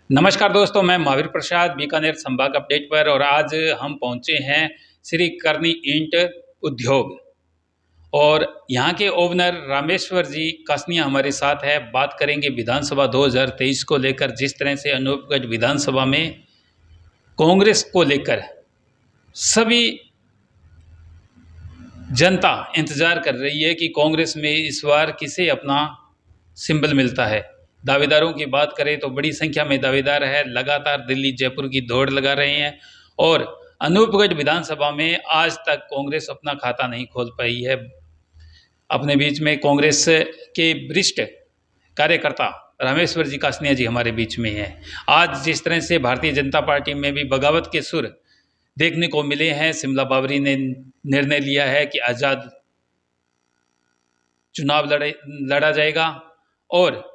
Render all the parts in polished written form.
नमस्कार दोस्तों, मैं महावीर प्रसाद बीकानेर संभाग अपडेट पर और आज हम पहुंचे हैं श्री करनी ईंट उद्योग और यहाँ के ओनर रामेश्वर जी कासनिया हमारे साथ है। बात करेंगे विधानसभा 2023 को लेकर। जिस तरह से अनूपगढ़ विधानसभा में कांग्रेस को लेकर सभी जनता इंतजार कर रही है कि कांग्रेस में इस बार किसे अपना सिंबल मिलता है। दावेदारों की बात करें तो बड़ी संख्या में दावेदार है, लगातार दिल्ली जयपुर की दौड़ लगा रहे हैं और अनूपगढ़ विधानसभा में आज तक कांग्रेस अपना खाता नहीं खोल पाई है। अपने बीच में कांग्रेस के वरिष्ठ कार्यकर्ता रामेश्वर जी कासनिया जी हमारे बीच में हैं। आज जिस तरह से भारतीय जनता पार्टी में भी बगावत के सुर देखने को मिले हैं, शिमला बावरी ने निर्णय लिया है कि आज़ाद चुनाव लड़ा जाएगा और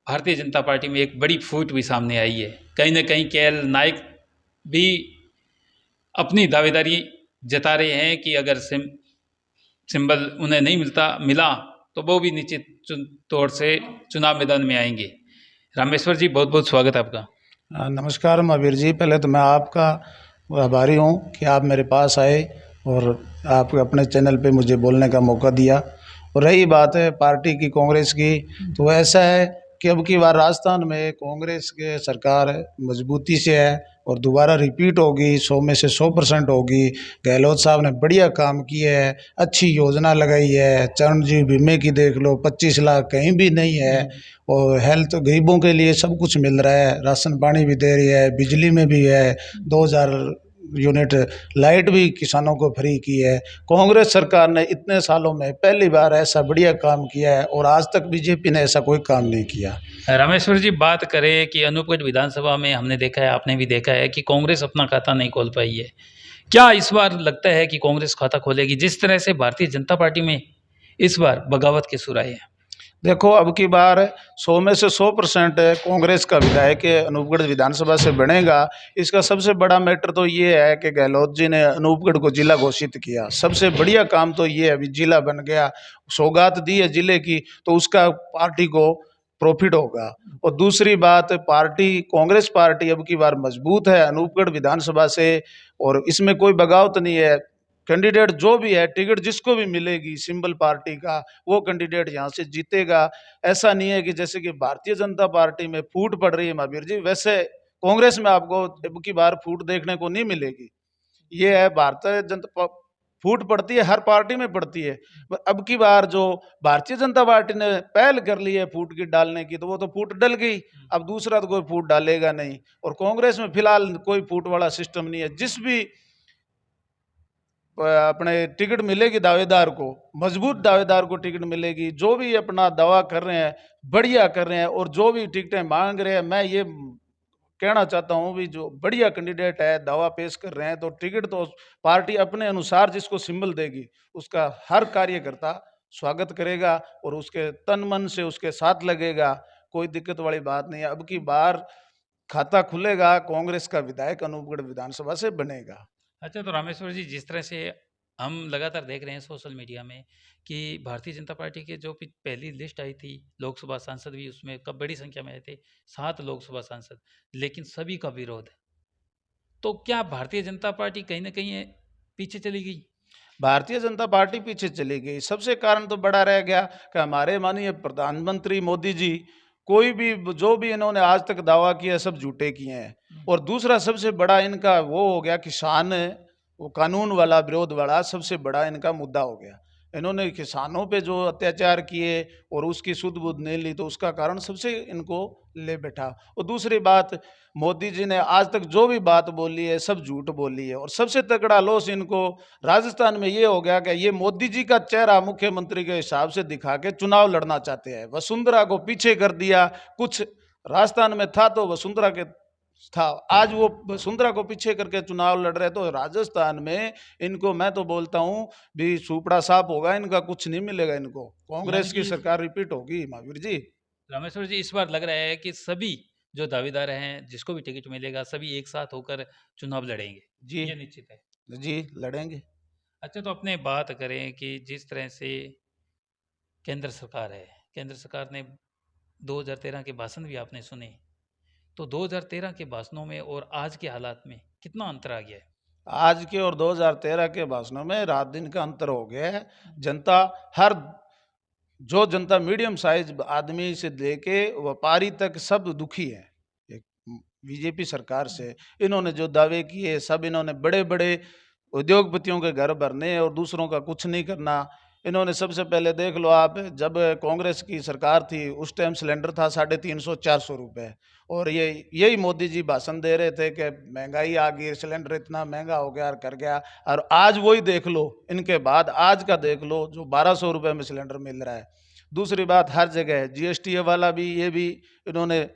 भारतीय जनता पार्टी में एक बड़ी फूट भी सामने आई है। कहीं ना कहीं केएल नायक भी अपनी दावेदारी जता रहे हैं कि अगर सिंबल उन्हें नहीं मिला तो वो भी निश्चित तौर से चुनाव मैदान में आएंगे। रामेश्वर जी, बहुत बहुत स्वागत है आपका। नमस्कार महावीर जी, पहले तो मैं आपका आभारी हूँ कि आप मेरे पास आए और आप अपने चैनल पे मुझे बोलने का मौका दिया। और रही बात है पार्टी की, कांग्रेस की, तो ऐसा है कि अब की बार राजस्थान में कांग्रेस के सरकार मजबूती से है और दोबारा रिपीट होगी, 100 में से 100% होगी। गहलोत साहब ने बढ़िया काम किए है, अच्छी योजना लगाई है। चरणजीव बीमे की देख लो, 25 लाख कहीं भी नहीं है। और हेल्थ गरीबों के लिए सब कुछ मिल रहा है, राशन पानी भी दे रही है, बिजली में भी है, 2000 यूनिट लाइट भी किसानों को फ्री की है। कांग्रेस सरकार ने इतने सालों में पहली बार ऐसा बढ़िया काम किया है और आज तक बीजेपी ने ऐसा कोई काम नहीं किया। रामेश्वर जी, बात करें कि अनूपगढ़ विधानसभा में हमने देखा है, आपने भी देखा है कि कांग्रेस अपना खाता नहीं खोल पाई है। क्या इस बार लगता है कि कांग्रेस खाता खोलेगी, जिस तरह से भारतीय जनता पार्टी में इस बार बगावत के सुर आए हैं? देखो, अब की बार 100 में से 100% कांग्रेस का विधायक अनूपगढ़ विधानसभा से बनेगा। इसका सबसे बड़ा मैटर तो ये है कि गहलोत जी ने अनूपगढ़ को जिला घोषित किया। सबसे बढ़िया काम तो ये है, अभी जिला बन गया, सौगात दी है जिले की, तो उसका पार्टी को प्रॉफिट होगा। और दूसरी बात, पार्टी कांग्रेस पार्टी अब की बार मजबूत है अनूपगढ़ विधानसभा से, और इसमें कोई बगावत नहीं है। कैंडिडेट जो भी है, टिकट जिसको भी मिलेगी सिंबल पार्टी का, वो कैंडिडेट यहाँ से जीतेगा। ऐसा नहीं है कि जैसे कि भारतीय जनता पार्टी में फूट पड़ रही है महावीर जी, वैसे कांग्रेस में आपको अब की बार फूट देखने को नहीं मिलेगी। ये है, भारतीय जनता फूट पड़ती है, हर पार्टी में पड़ती है, पर अब की बार जो भारतीय जनता पार्टी ने पहल कर ली है फूट की डालने की, तो वो तो फूट डल गई। अब दूसरा तो कोई फूट डालेगा नहीं। और कांग्रेस में फिलहाल कोई फूट वाला सिस्टम नहीं है। जिस भी अपने टिकट मिलेगी दावेदार को, मजबूत दावेदार को टिकट मिलेगी। जो भी अपना दावा कर रहे हैं बढ़िया कर रहे हैं, और जो भी टिकटें मांग रहे हैं, मैं ये कहना चाहता हूं भी जो बढ़िया कैंडिडेट है दावा पेश कर रहे हैं, तो टिकट तो पार्टी अपने अनुसार जिसको सिंबल देगी उसका हर कार्यकर्ता स्वागत करेगा और उसके तन मन से उसके साथ लगेगा। कोई दिक्कत वाली बात नहीं है। अब की बार खाता खुलेगा, कांग्रेस का विधायक अनूपगढ़ विधानसभा से बनेगा। अच्छा, तो रामेश्वर जी, जिस तरह से हम लगातार देख रहे हैं सोशल मीडिया में कि भारतीय जनता पार्टी के जो पहली लिस्ट आई थी, लोकसभा सांसद भी उसमें कब बड़ी संख्या में आए थे, 7 लोकसभा सांसद, लेकिन सभी का विरोध है। तो क्या भारतीय जनता पार्टी कहीं ना कहीं पीछे चली गई? भारतीय जनता पार्टी पीछे चली गई। सबसे कारण तो बड़ा रह गया कि हमारे माननीय प्रधानमंत्री मोदी जी, कोई भी जो भी इन्होंने आज तक दावा किया सब झूठे किए हैं। और दूसरा सबसे बड़ा इनका वो हो गया, किसान वो कानून वाला विरोध वाला सबसे बड़ा इनका मुद्दा हो गया। इन्होंने किसानों पे जो अत्याचार किए और उसकी सुध बुध नहीं ली, तो उसका कारण सबसे इनको ले बैठा। और दूसरी बात, मोदी जी ने आज तक जो भी बात बोली है सब झूठ बोली है। और सबसे तगड़ा लॉस इनको राजस्थान में ये हो गया कि ये मोदी जी का चेहरा मुख्यमंत्री के हिसाब से दिखा के चुनाव लड़ना चाहते हैं। वसुंधरा को पीछे कर दिया। कुछ राजस्थान में था तो वसुंधरा के था, आज वो वसुंधरा को पीछे करके चुनाव लड़ रहे। तो राजस्थान में इनको, मैं तो बोलता हूं भी सुपड़ा साफ होगा इनका, कुछ नहीं मिलेगा इनको। कांग्रेस की सरकार रिपीट होगी महावीर जी। रामेश्वर जी, इस बार लग रहा है कि सभी जो दावेदार हैं, जिसको भी टिकट मिलेगा, सभी एक साथ होकर चुनाव लड़ेंगे। जी ये निश्चित है। जी, लड़ेंगे। अच्छा, तो अपने बात करें कि जिस तरह से केंद्र सरकार है, केंद्र सरकार ने 2013 के भाषण भी आपने सुने तो 2013 के भाषणों में और आज के हालात में कितना अंतर आ गया है? आज के और 2013 के भाषणों में रात दिन का अंतर हो गया है। जनता हर जो जनता मीडियम साइज आदमी से लेके व्यापारी तक सब दुखी है बीजेपी सरकार से। इन्होंने जो दावे किए सब, इन्होंने बड़े बड़े उद्योगपतियों के घर भरने और दूसरों का कुछ नहीं करना। इन्होंने सबसे पहले देख लो आप, जब कांग्रेस की सरकार थी उस टाइम सिलेंडर था 350-400 रुपए, और ये यही मोदी जी भाषण दे रहे थे कि महंगाई आ गई, सिलेंडर इतना महंगा हो गया और कर गया। और आज वही देख लो, इनके बाद आज का देख लो जो 1200 रुपये में सिलेंडर मिल रहा है। दूसरी बात, हर जगह जीएसटी वाला भी, ये भी इन्होंने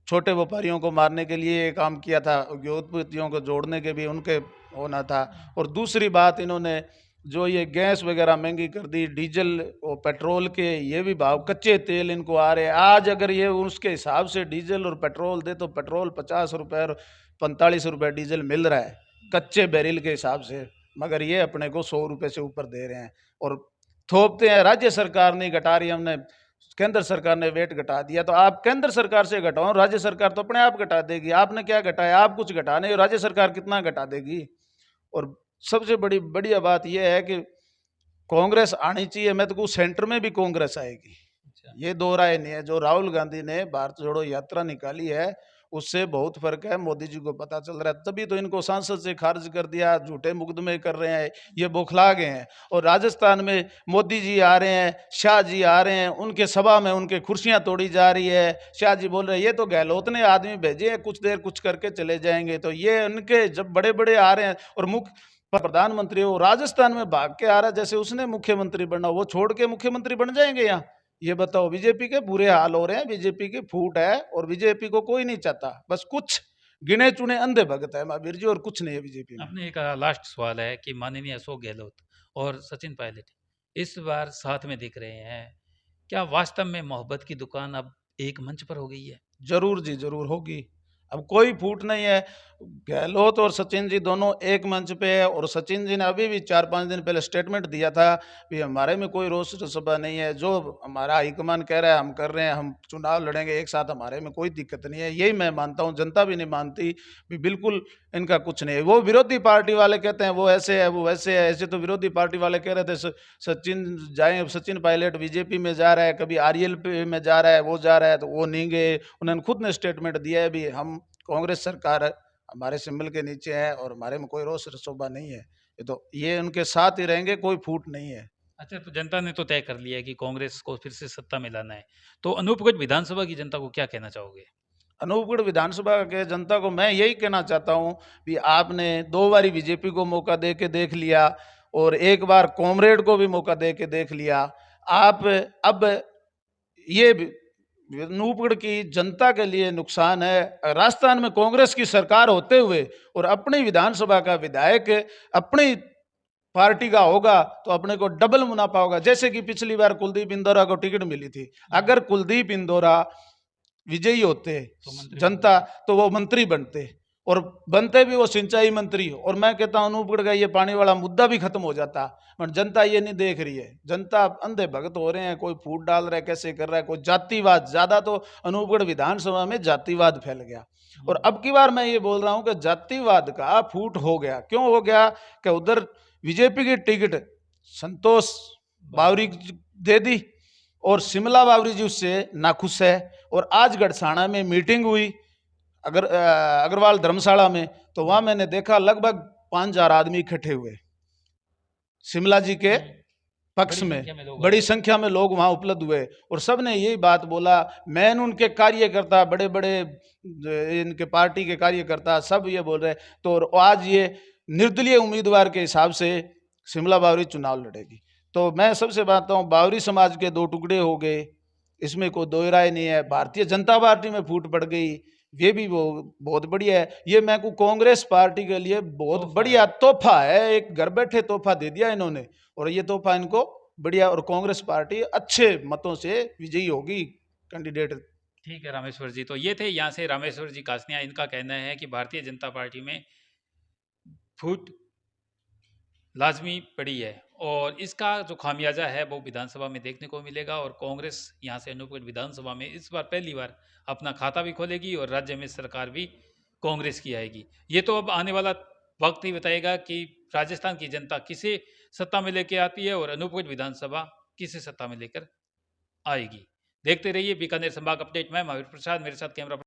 छोटे व्यापारियों को मारने के लिए ये काम किया था, उद्योगपतियों को जोड़ने के भी उनके होना था। और दूसरी बात, इन्होंने जो ये गैस वगैरह महंगी कर दी, डीजल और पेट्रोल के ये भी भाव, कच्चे तेल इनको आ रहे हैं। आज अगर ये उसके हिसाब से डीजल और पेट्रोल दे तो पेट्रोल 50 रुपये और 45 रुपये डीजल मिल रहा है कच्चे बैरिल के हिसाब से, मगर ये अपने को 100 रुपये से ऊपर दे रहे हैं और थोपते हैं। राज्य सरकार नहीं घटा रही, हमने केंद्र सरकार ने वेट घटा दिया, तो आप केंद्र सरकार से घटाओ, राज्य सरकार तो अपने आप घटा देगी। आपने क्या घटाया? आप कुछ घटा नहीं, राज्य सरकार कितना घटा देगी। और सबसे बड़ी बढ़िया बात यह है कि कांग्रेस आनी चाहिए। मैं तो कहूँ सेंटर में भी कांग्रेस आएगी, ये दो राय नहीं है। जो राहुल गांधी ने भारत जोड़ो यात्रा निकाली है उससे बहुत फर्क है, मोदी जी को पता चल रहा है। तभी तो इनको सांसद से खारिज कर दिया, झूठे मुकदमे कर रहे हैं, ये बौखला गए हैं। और राजस्थान में मोदी जी आ रहे हैं, शाह जी आ रहे हैं, उनके सभा में उनके कुर्सियां तोड़ी जा रही है। शाह जी बोल रहे हैं ये तो गहलोत ने आदमी भेजे हैं, कुछ देर कुछ करके चले जाएंगे। तो ये उनके जब बड़े बड़े आ रहे हैं और मुख्य प्रधानमंत्री वो राजस्थान में भाग के आ रहा है, जैसे उसने मुख्यमंत्री बनना, वो छोड़ के मुख्यमंत्री बन जाएंगे यहाँ? ये बताओ। बीजेपी के बुरे हाल हो रहे हैं, बीजेपी की फूट है और बीजेपी को कोई नहीं चाहता, बस कुछ गिने चुने अंधे भगत है महावीर जी, और कुछ नहीं है बीजेपी में। अपने एक लास्ट सवाल है कि माननीय अशोक गहलोत और सचिन पायलट इस बार साथ में दिख रहे हैं, क्या वास्तव में मोहब्बत की दुकान अब एक मंच पर हो गई है? जरूर जी, जरूर होगी। अब कोई फूट नहीं है। गहलोत और सचिन जी दोनों एक मंच पे है, और सचिन जी ने अभी भी 4-5 दिन पहले स्टेटमेंट दिया था कि हमारे में कोई रोष सभा नहीं है, जो हमारा हाईकमान कह रहा है हम कर रहे हैं, हम चुनाव लड़ेंगे एक साथ, हमारे में कोई दिक्कत नहीं है। यही मैं मानता हूँ, जनता भी नहीं मानती भी, बिल्कुल इनका कुछ नहीं है। वो विरोधी पार्टी वाले कहते हैं वो ऐसे है वो वैसे है, ऐसे तो विरोधी पार्टी वाले कह रहे थे सचिन जाए, सचिन पायलट बीजेपी में जा रहा है, कभी आरएलपी में जा रहा है, वो जा रहा है, तो वो नहीं गए। उन्होंने खुद ने स्टेटमेंट दिया है भी, हम कांग्रेस सरकार हमारे सिंबल के नीचे है और हमारे में कोई रोष रसोबा नहीं है। ये उनके साथ ही रहेंगे, कोई फूट नहीं है। अच्छा, तो जनता ने तो तय कर लिया है कि कांग्रेस को फिर से सत्ता में लाना है, तो अनूपगढ़ विधानसभा की जनता को क्या कहना चाहोगे? अनूपगढ़ विधानसभा के जनता को मैं यही कहना चाहता हूँ कि आपने 2 बारी बीजेपी को मौका दे के देख लिया और एक बार कॉमरेड को भी मौका दे के देख लिया। आप अब ये अनूपगढ़ की जनता के लिए नुकसान है। राजस्थान में कांग्रेस की सरकार होते हुए और अपनी विधानसभा का विधायक अपनी पार्टी का होगा तो अपने को डबल मुनाफा होगा। जैसे कि पिछली बार कुलदीप इंदौरा को टिकट मिली थी, अगर कुलदीप इंदौरा विजयी होते जनता तो वो मंत्री बनते, और बनते भी वो सिंचाई मंत्री। और मैं कहता हूं अनूपगढ़ का ये पानी वाला मुद्दा भी खत्म हो जाता, पर जनता ये नहीं देख रही है। जनता अंधे भगत हो रहे हैं, कोई फूट डाल रहा है, कैसे कर रहा है, कोई जातिवाद ज्यादा, तो अनूपगढ़ विधानसभा में जातिवाद फैल गया। और अब की बार मैं ये बोल रहा हूं कि जातिवाद का फूट हो गया। क्यों हो गया? कि उधर बीजेपी की टिकट संतोष बावरी दे दी और शिमला बावरी जी उससे नाखुश है। और आज गढ़साना में मीटिंग हुई अग्रवाल धर्मशाला में, तो वहां मैंने देखा लगभग 5,000 आदमी इकट्ठे हुए शिमला जी के पक्ष में, बड़ी संख्या में लोग वहां उपलब्ध हुए और सब ने यही बात बोला। मैंने उनके कार्यकर्ता, बड़े बड़े इनके पार्टी के कार्यकर्ता सब ये बोल रहे। तो आज ये निर्दलीय उम्मीदवार के हिसाब से शिमला बावरी चुनाव लड़ेगी। तो मैं सबसे बात हूँ, बावरी समाज के 2 टुकड़े हो गए, इसमें कोई दो राय नहीं है। भारतीय जनता पार्टी में फूट पड़ गई, ये भी वो बहुत बढ़िया है। ये मैं को कांग्रेस पार्टी के लिए बहुत बढ़िया तोहफा है, एक घर बैठे तोहफा दे दिया इन्होंने, और ये तोहफा इनको बढ़िया। और कांग्रेस पार्टी अच्छे मतों से विजयी होगी कैंडिडेट। ठीक है रामेश्वर जी, तो ये थे यहाँ से रामेश्वर जी कासनिया। इनका कहना है कि भारतीय जनता पार्टी में फूट लाजमी पड़ी है और इसका जो खामियाजा है वो विधानसभा में देखने को मिलेगा और कांग्रेस यहाँ से अनूपगढ़ विधानसभा में इस बार पहली बार अपना खाता भी खोलेगी और राज्य में सरकार भी कांग्रेस की आएगी। ये तो अब आने वाला वक्त ही बताएगा कि राजस्थान की जनता किसे सत्ता में लेके आती है और अनूपगढ़ विधानसभा किसे सत्ता में लेकर आएगी। देखते रहिए बीकानेर संभाग अपडेट में महावीर प्रसाद, मेरे साथ कैमरा